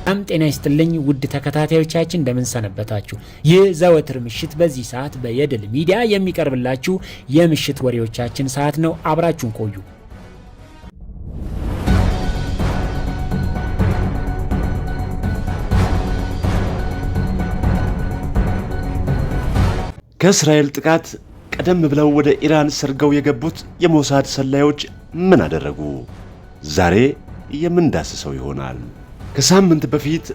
ጤና ይስጥልኝ ውድ ተከታታዮቻችን እንደምን ሰነበታችሁ? ይህ ዘወትር ምሽት በዚህ ሰዓት በየድል ሚዲያ የሚቀርብላችሁ የምሽት ወሬዎቻችን ሰዓት ነው። አብራችሁን ቆዩ። ከእስራኤል ጥቃት ቀደም ብለው ወደ ኢራን ሰርገው የገቡት የሞሳድ ሰላዮች ምን አደረጉ? ዛሬ የምንዳስሰው ይሆናል። ከሳምንት በፊት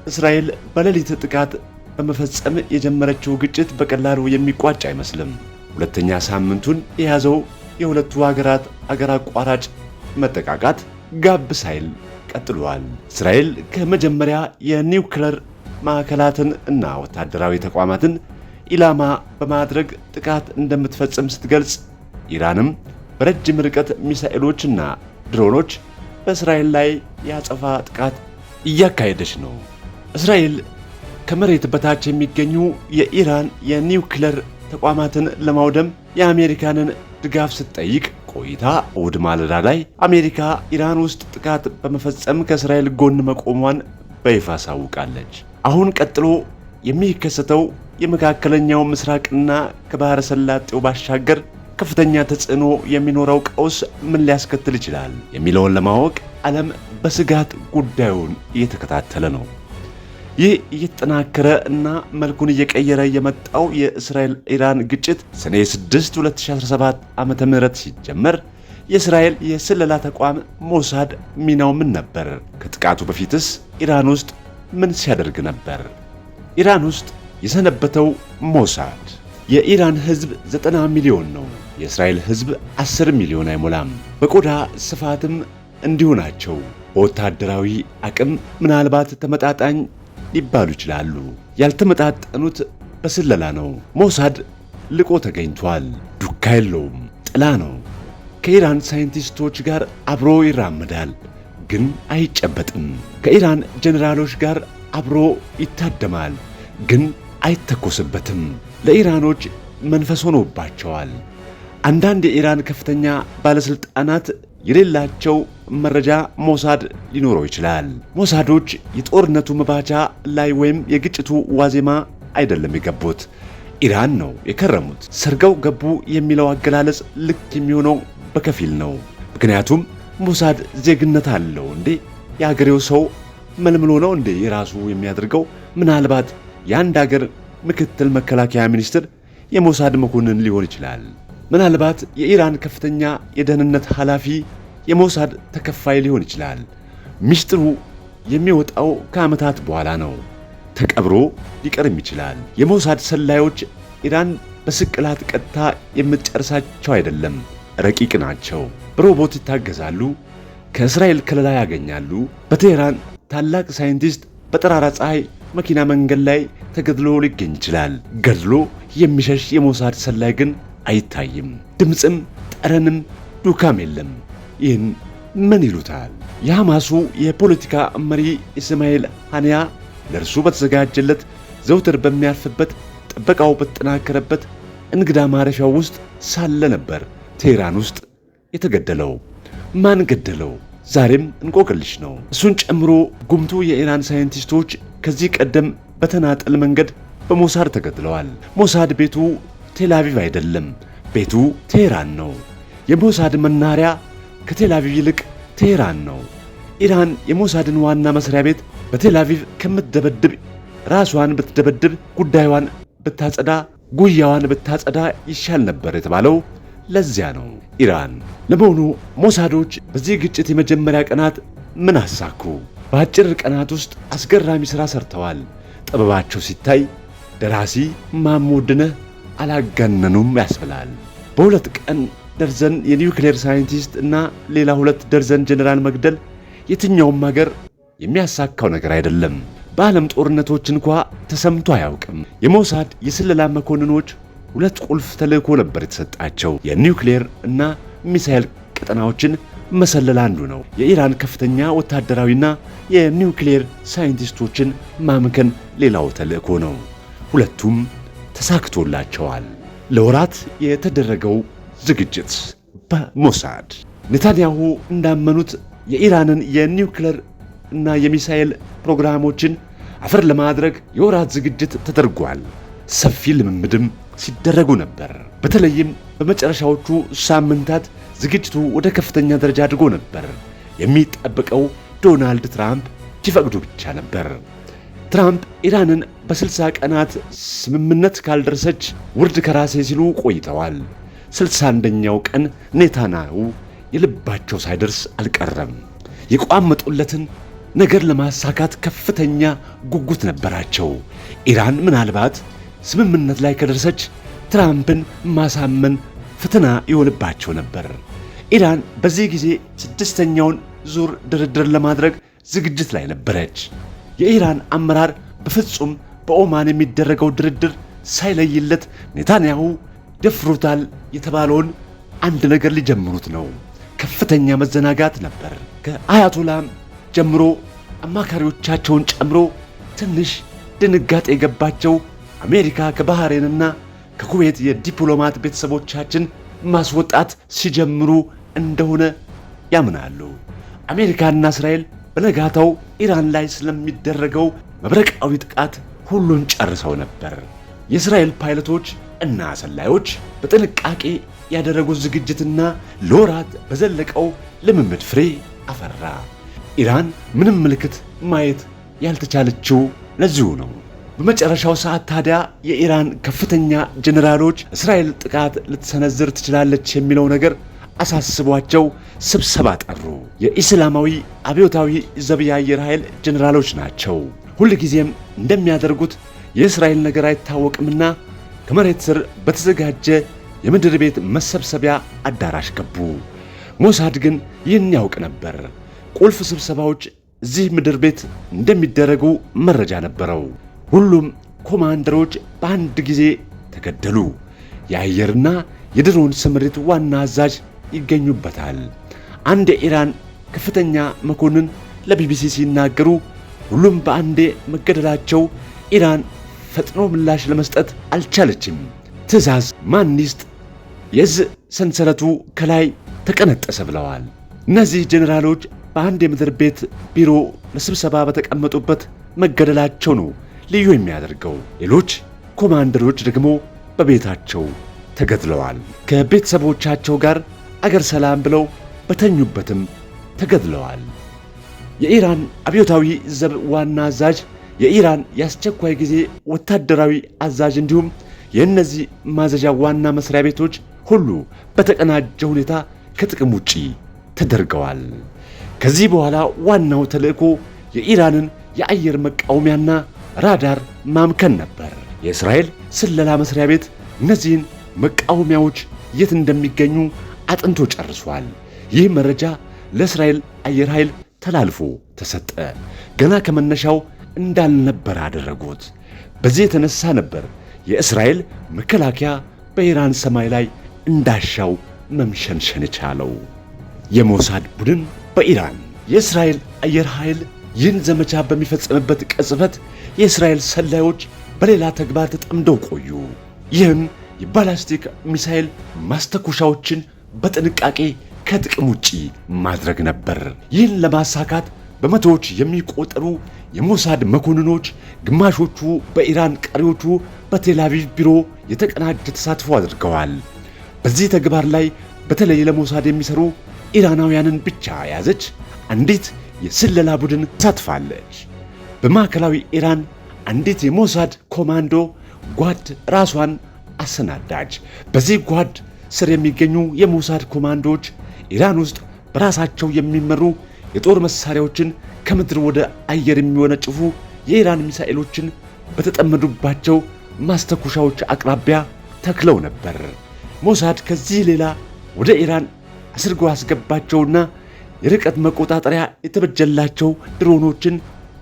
እስራኤል በሌሊት ጥቃት በመፈጸም የጀመረችው ግጭት በቀላሉ የሚቋጭ አይመስልም። ሁለተኛ ሳምንቱን የያዘው የሁለቱ ሀገራት አገር አቋራጭ መጠቃቃት ጋብ ሳይል ቀጥሏል። እስራኤል ከመጀመሪያ የኒውክሌር ማዕከላትን እና ወታደራዊ ተቋማትን ኢላማ በማድረግ ጥቃት እንደምትፈጽም ስትገልጽ፣ ኢራንም በረጅም ርቀት ሚሳኤሎችና ድሮኖች በእስራኤል ላይ ያጸፋ ጥቃት እያካሄደች ነው። እስራኤል ከመሬት በታች የሚገኙ የኢራን የኒውክሌር ተቋማትን ለማውደም የአሜሪካንን ድጋፍ ስትጠይቅ ቆይታ እሁድ ማለዳ ላይ አሜሪካ ኢራን ውስጥ ጥቃት በመፈጸም ከእስራኤል ጎን መቆሟን በይፋ አሳውቃለች። አሁን ቀጥሎ የሚከሰተው የመካከለኛው ምስራቅና ከባህረ ሰላጤው ባሻገር ከፍተኛ ተጽዕኖ የሚኖረው ቀውስ ምን ሊያስከትል ይችላል የሚለውን ለማወቅ ዓለም በስጋት ጉዳዩን እየተከታተለ ነው። ይህ እየተጠናከረ እና መልኩን እየቀየረ የመጣው የእስራኤል ኢራን ግጭት ሰኔ 6 2017 ዓመተ ምህረት ሲጀመር የእስራኤል የስለላ ተቋም ሞሳድ ሚናው ምን ነበር? ከጥቃቱ በፊትስ ኢራን ውስጥ ምን ሲያደርግ ነበር? ኢራን ውስጥ የሰነበተው ሞሳድ የኢራን ሕዝብ 90 ሚሊዮን ነው። የእስራኤል ሕዝብ 10 ሚሊዮን አይሞላም። በቆዳ ስፋትም እንዲሁ ናቸው። በወታደራዊ አቅም ምናልባት ተመጣጣኝ ሊባሉ ይችላሉ። ያልተመጣጠኑት በስለላ ነው። ሞሳድ ልቆ ተገኝቷል። ዱካ የለውም፣ ጥላ ነው። ከኢራን ሳይንቲስቶች ጋር አብሮ ይራመዳል፣ ግን አይጨበጥም። ከኢራን ጀኔራሎች ጋር አብሮ ይታደማል፣ ግን አይተኮስበትም። ለኢራኖች መንፈስ ሆኖባቸዋል። አንዳንድ የኢራን ከፍተኛ ባለስልጣናት የሌላቸው መረጃ ሞሳድ ሊኖረው ይችላል። ሞሳዶች የጦርነቱ መባቻ ላይ ወይም የግጭቱ ዋዜማ አይደለም የገቡት፣ ኢራን ነው የከረሙት። ሰርገው ገቡ የሚለው አገላለጽ ልክ የሚሆነው በከፊል ነው። ምክንያቱም ሞሳድ ዜግነት አለው እንዴ? የአገሬው ሰው መልምሎ ነው እንዴ የራሱ የሚያደርገው? ምናልባት የአንድ አገር ምክትል መከላከያ ሚኒስትር የሞሳድ መኮንን ሊሆን ይችላል። ምናልባት የኢራን ከፍተኛ የደህንነት ኃላፊ የሞሳድ ተከፋይ ሊሆን ይችላል። ሚስጥሩ የሚወጣው ከዓመታት በኋላ ነው። ተቀብሮ ሊቀርም ይችላል። የሞሳድ ሰላዮች ኢራን በስቅላት ቀጥታ የምትጨርሳቸው አይደለም፣ ረቂቅ ናቸው። በሮቦት ይታገዛሉ፣ ከእስራኤል ከለላ ያገኛሉ። በቴህራን ታላቅ ሳይንቲስት በጠራራ ፀሐይ መኪና መንገድ ላይ ተገድሎ ሊገኝ ይችላል። ገድሎ የሚሸሽ የሞሳድ ሰላይ ግን አይታይም። ድምፅም ጠረንም ዱካም የለም። ይህን ምን ይሉታል? የሐማሱ የፖለቲካ መሪ ኢስማኤል ሐኒያ ለእርሱ በተዘጋጀለት ዘውትር በሚያርፍበት ጥበቃው በተጠናከረበት እንግዳ ማረፊያው ውስጥ ሳለ ነበር ቴህራን ውስጥ የተገደለው። ማን ገደለው? ዛሬም እንቆቅልሽ ነው። እሱን ጨምሮ ጉምቱ የኢራን ሳይንቲስቶች ከዚህ ቀደም በተናጠል መንገድ በሞሳድ ተገድለዋል። ሞሳድ ቤቱ ቴልአቪቭ አይደለም፣ ቤቱ ቴህራን ነው። የሞሳድ መናኸሪያ ከቴልአቪቭ ይልቅ ቴህራን ነው። ኢራን የሞሳድን ዋና መስሪያ ቤት በቴልአቪቭ ከምትደበድብ ራሷን ብትደበድብ፣ ጉዳዩን ብታጸዳ፣ ጉያዋን ብታጸዳ ይሻል ነበር የተባለው ለዚያ ነው። ኢራን ለመሆኑ ሞሳዶች በዚህ ግጭት የመጀመሪያ ቀናት ምን አሳኩ? በአጭር ቀናት ውስጥ አስገራሚ ሥራ ሰርተዋል። ጥበባቸው ሲታይ ደራሲ ማሙድነህ አላጋነኑም ያስብላል። በሁለት ቀን ደርዘን የኒውክሌር ሳይንቲስት እና ሌላ 2 ደርዘን ጀነራል መግደል የትኛውም ሀገር የሚያሳካው ነገር አይደለም። በዓለም ጦርነቶች እንኳ ተሰምቶ አያውቅም። የሞሳድ የስለላ መኮንኖች 2 ቁልፍ ተልእኮ ነበር የተሰጣቸው። የኒውክሌር እና ሚሳኤል ቀጠናዎችን መሰለል አንዱ ነው። የኢራን ከፍተኛ ወታደራዊና የኒውክሌር ሳይንቲስቶችን ማምከን ሌላው ተልእኮ ነው። ሁለቱም ተሳክቶላቸዋል። ለወራት የተደረገው ዝግጅት በሞሳድ ኔታንያሁ እንዳመኑት የኢራንን የኒውክሌር እና የሚሳኤል ፕሮግራሞችን አፈር ለማድረግ የወራት ዝግጅት ተደርጓል። ሰፊ ልምምድም ሲደረጉ ነበር። በተለይም በመጨረሻዎቹ ሳምንታት ዝግጅቱ ወደ ከፍተኛ ደረጃ አድርጎ ነበር። የሚጠበቀው ዶናልድ ትራምፕ ሲፈቅዱ ብቻ ነበር። ትራምፕ ኢራንን በ60 ቀናት ስምምነት ካልደረሰች ውርድ ከራሴ ሲሉ ቆይተዋል። 61ኛው ቀን ኔታንያሁ የልባቸው ሳይደርስ አልቀረም። የቋመጡለትን ነገር ለማሳካት ከፍተኛ ጉጉት ነበራቸው። ኢራን ምናልባት ስምምነት ላይ ከደረሰች ትራምፕን ማሳመን ፈተና ይሆንባቸው ነበር። ኢራን በዚህ ጊዜ 6ኛውን ዙር ድርድር ለማድረግ ዝግጅት ላይ ነበረች። የኢራን አመራር በፍጹም በኦማን የሚደረገው ድርድር ሳይለይለት ኔታንያሁ ደፍሩታል የተባለውን አንድ ነገር ሊጀምሩት ነው። ከፍተኛ መዘናጋት ነበር። ከአያቶላም ጀምሮ አማካሪዎቻቸውን ጨምሮ ትንሽ ድንጋጤ የገባቸው አሜሪካ ከባህሬንና ከኩዌት የዲፕሎማት ቤተሰቦቻችን ማስወጣት ሲጀምሩ እንደሆነ ያምናሉ። አሜሪካና እስራኤል በነጋታው ኢራን ላይ ስለሚደረገው መብረቃዊ ጥቃት ሁሉን ጨርሰው ነበር። የእስራኤል ፓይለቶች እና ሰላዮች በጥንቃቄ ያደረጉት ዝግጅትና ለወራት በዘለቀው ልምምድ ፍሬ አፈራ። ኢራን ምንም ምልክት ማየት ያልተቻለችው ለዚሁ ነው። በመጨረሻው ሰዓት ታዲያ የኢራን ከፍተኛ ጀነራሎች እስራኤል ጥቃት ልትሰነዝር ትችላለች የሚለው ነገር አሳስቧቸው ስብሰባ ጠሩ። የኢስላማዊ አብዮታዊ ዘብ የአየር ኃይል ጀነራሎች ናቸው። ሁልጊዜም እንደሚያደርጉት የእስራኤል ነገር አይታወቅምና ከመሬት ስር በተዘጋጀ የምድር ቤት መሰብሰቢያ አዳራሽ ገቡ። ሞሳድ ግን ይህን ያውቅ ነበር። ቁልፍ ስብሰባዎች እዚህ ምድር ቤት እንደሚደረጉ መረጃ ነበረው። ሁሉም ኮማንደሮች በአንድ ጊዜ ተገደሉ። የአየርና የድሮን ስምሪት ዋና አዛዥ ይገኙበታል። አንድ የኢራን ከፍተኛ መኮንን ለቢቢሲ ሲናገሩ ሁሉም በአንዴ መገደላቸው ኢራን ፈጥኖ ምላሽ ለመስጠት አልቻለችም። ትዕዛዝ ማን ይስጥ? የእዝ ሰንሰለቱ ከላይ ተቀነጠሰ ብለዋል። እነዚህ ጄኔራሎች በአንድ የምድር ቤት ቢሮ ለስብሰባ በተቀመጡበት መገደላቸው ነው ልዩ የሚያደርገው። ሌሎች ኮማንደሮች ደግሞ በቤታቸው ተገድለዋል። ከቤተሰቦቻቸው ጋር አገር ሰላም ብለው በተኙበትም ተገድለዋል። የኢራን አብዮታዊ ዘብ ዋና አዛዥ፣ የኢራን የአስቸኳይ ጊዜ ወታደራዊ አዛዥ እንዲሁም የእነዚህ ማዘዣ ዋና መስሪያ ቤቶች ሁሉ በተቀናጀ ሁኔታ ከጥቅም ውጪ ተደርገዋል። ከዚህ በኋላ ዋናው ተልእኮ የኢራንን የአየር መቃወሚያና ራዳር ማምከን ነበር። የእስራኤል ስለላ መስሪያ ቤት እነዚህን መቃወሚያዎች የት እንደሚገኙ አጥንቶ ጨርሷል። ይህ መረጃ ለእስራኤል አየር ኃይል ተላልፎ ተሰጠ። ገና ከመነሻው እንዳልነበር አደረጉት። በዚህ የተነሳ ነበር የእስራኤል መከላከያ በኢራን ሰማይ ላይ እንዳሻው መምሸንሸን የቻለው። የሞሳድ ቡድን በኢራን የእስራኤል አየር ኃይል ይህን ዘመቻ በሚፈጽምበት ቅጽበት የእስራኤል ሰላዮች በሌላ ተግባር ተጠምደው ቆዩ። ይህም የባላስቲክ ሚሳኤል ማስተኮሻዎችን በጥንቃቄ ከጥቅም ውጪ ማድረግ ነበር። ይህን ለማሳካት በመቶዎች የሚቆጠሩ የሞሳድ መኮንኖች፣ ግማሾቹ በኢራን ቀሪዎቹ በቴል አቪቭ ቢሮ የተቀናጀ ተሳትፎ አድርገዋል። በዚህ ተግባር ላይ በተለይ ለሞሳድ የሚሰሩ ኢራናውያንን ብቻ የያዘች አንዲት የስለላ ቡድን ተሳትፋለች። በማዕከላዊ ኢራን አንዲት የሞሳድ ኮማንዶ ጓድ ራሷን አሰናዳች። በዚህ ጓድ ስር የሚገኙ የሞሳድ ኮማንዶዎች ኢራን ውስጥ በራሳቸው የሚመሩ የጦር መሳሪያዎችን ከምድር ወደ አየር የሚወነጭፉ የኢራን ሚሳኤሎችን በተጠመዱባቸው ማስተኮሻዎች አቅራቢያ ተክለው ነበር። ሞሳድ ከዚህ ሌላ ወደ ኢራን አስርጎ አስገባቸውና የርቀት መቆጣጠሪያ የተበጀላቸው ድሮኖችን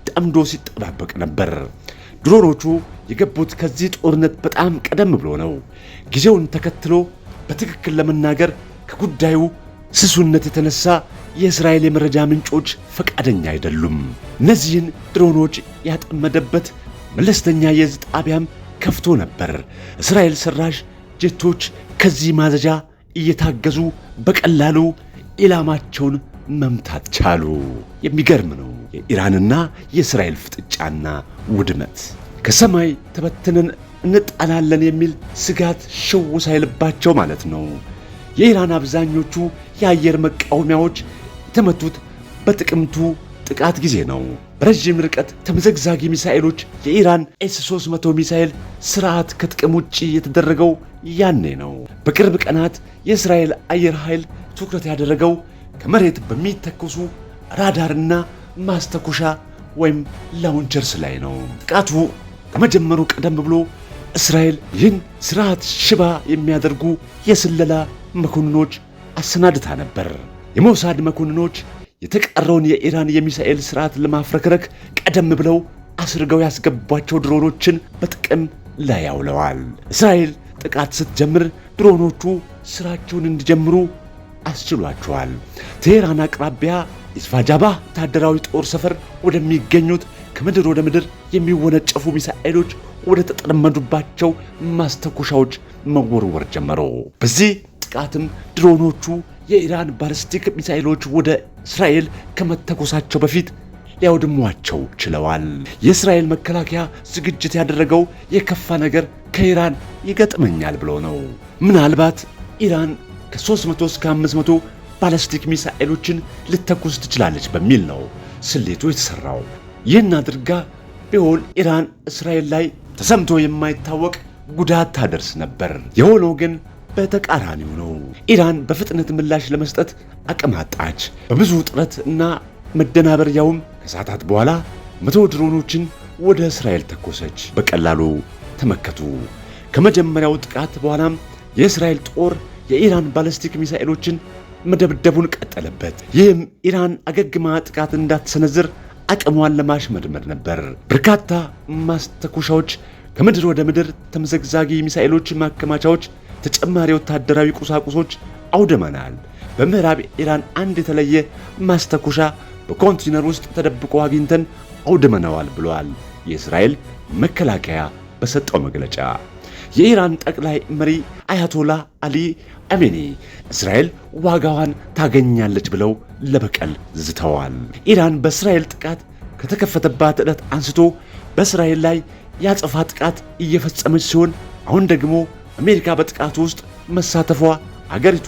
ጠምዶ ሲጠባበቅ ነበር። ድሮኖቹ የገቡት ከዚህ ጦርነት በጣም ቀደም ብሎ ነው። ጊዜውን ተከትሎ በትክክል ለመናገር ከጉዳዩ ስሱነት የተነሳ የእስራኤል የመረጃ ምንጮች ፈቃደኛ አይደሉም። እነዚህን ድሮኖች ያጠመደበት መለስተኛ የእዝ ጣቢያም ከፍቶ ነበር። እስራኤል ሰራሽ ጄቶች ከዚህ ማዘዣ እየታገዙ በቀላሉ ኢላማቸውን መምታት ቻሉ። የሚገርም ነው የኢራንና የእስራኤል ፍጥጫና ውድመት። ከሰማይ ተበትነን እንጣላለን የሚል ስጋት ሽው ሳይልባቸው ማለት ነው። የኢራን አብዛኞቹ የአየር መቃወሚያዎች የተመቱት በጥቅምቱ ጥቃት ጊዜ ነው። በረዥም ርቀት ተምዘግዛጊ ሚሳኤሎች የኢራን ኤስ-300 ሚሳኤል ስርዓት ከጥቅም ውጪ የተደረገው ያኔ ነው። በቅርብ ቀናት የእስራኤል አየር ኃይል ትኩረት ያደረገው ከመሬት በሚተኮሱ ራዳርና ማስተኮሻ ወይም ላውንቸርስ ላይ ነው። ጥቃቱ ከመጀመሩ ቀደም ብሎ እስራኤል ይህን ስርዓት ሽባ የሚያደርጉ የስለላ መኮንኖች አሰናድታ ነበር። የሞሳድ መኮንኖች የተቀረውን የኢራን የሚሳኤል ስርዓት ለማፍረክረክ ቀደም ብለው አስርገው ያስገቧቸው ድሮኖችን በጥቅም ላይ ያውለዋል። እስራኤል ጥቃት ስትጀምር ድሮኖቹ ስራቸውን እንዲጀምሩ አስችሏቸዋል። ቴሄራን አቅራቢያ ኢስፋጃባህ ወታደራዊ ጦር ሰፈር ወደሚገኙት ከምድር ወደ ምድር የሚወነጨፉ ሚሳኤሎች ወደ ተጠመዱባቸው ማስተኮሻዎች መወርወር ጀመሩ። በዚህ ጥቃትም ድሮኖቹ የኢራን ባሊስቲክ ሚሳኤሎች ወደ እስራኤል ከመተኮሳቸው በፊት ሊያወድሟቸው ችለዋል። የእስራኤል መከላከያ ዝግጅት ያደረገው የከፋ ነገር ከኢራን ይገጥመኛል ብሎ ነው። ምናልባት ኢራን ከ300 እስከ 500 ባሊስቲክ ሚሳኤሎችን ልተኩስ ትችላለች በሚል ነው ስሌቱ የተሰራው። ይህን አድርጋ ቢሆን ኢራን እስራኤል ላይ ተሰምቶ የማይታወቅ ጉዳት ታደርስ ነበር። የሆነው ግን በተቃራኒው ነው። ኢራን በፍጥነት ምላሽ ለመስጠት አቅም አጣች። በብዙ ጥረት እና መደናበር ያውም ከሰዓታት በኋላ 100 ድሮኖችን ወደ እስራኤል ተኮሰች። በቀላሉ ተመከቱ። ከመጀመሪያው ጥቃት በኋላም የእስራኤል ጦር የኢራን ባሊስቲክ ሚሳኤሎችን መደብደቡን ቀጠለበት። ይህም ኢራን አገግማ ጥቃት እንዳትሰነዝር አቅሟን ለማሽመድመድ ነበር። በርካታ ማስተኮሻዎች፣ ከምድር ወደ ምድር ተምዘግዛጊ ሚሳኤሎች ማከማቻዎች፣ ተጨማሪ ወታደራዊ ቁሳቁሶች አውድመናል። በምዕራብ ኢራን አንድ የተለየ ማስተኮሻ በኮንቴነር ውስጥ ተደብቆ አግኝተን አውድመነዋል ብለዋል የእስራኤል መከላከያ በሰጠው መግለጫ። የኢራን ጠቅላይ መሪ አያቶላ አሊ አሜኒ እስራኤል ዋጋዋን ታገኛለች ብለው ለበቀል ዝተዋል። ኢራን በእስራኤል ጥቃት ከተከፈተባት ዕለት አንስቶ በእስራኤል ላይ ያጸፋ ጥቃት እየፈጸመች ሲሆን አሁን ደግሞ አሜሪካ በጥቃቱ ውስጥ መሳተፏ አገሪቱ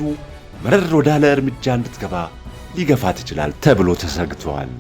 መረር ወዳለ እርምጃ እንድትገባ ሊገፋት ይችላል ተብሎ ተሰግቷል።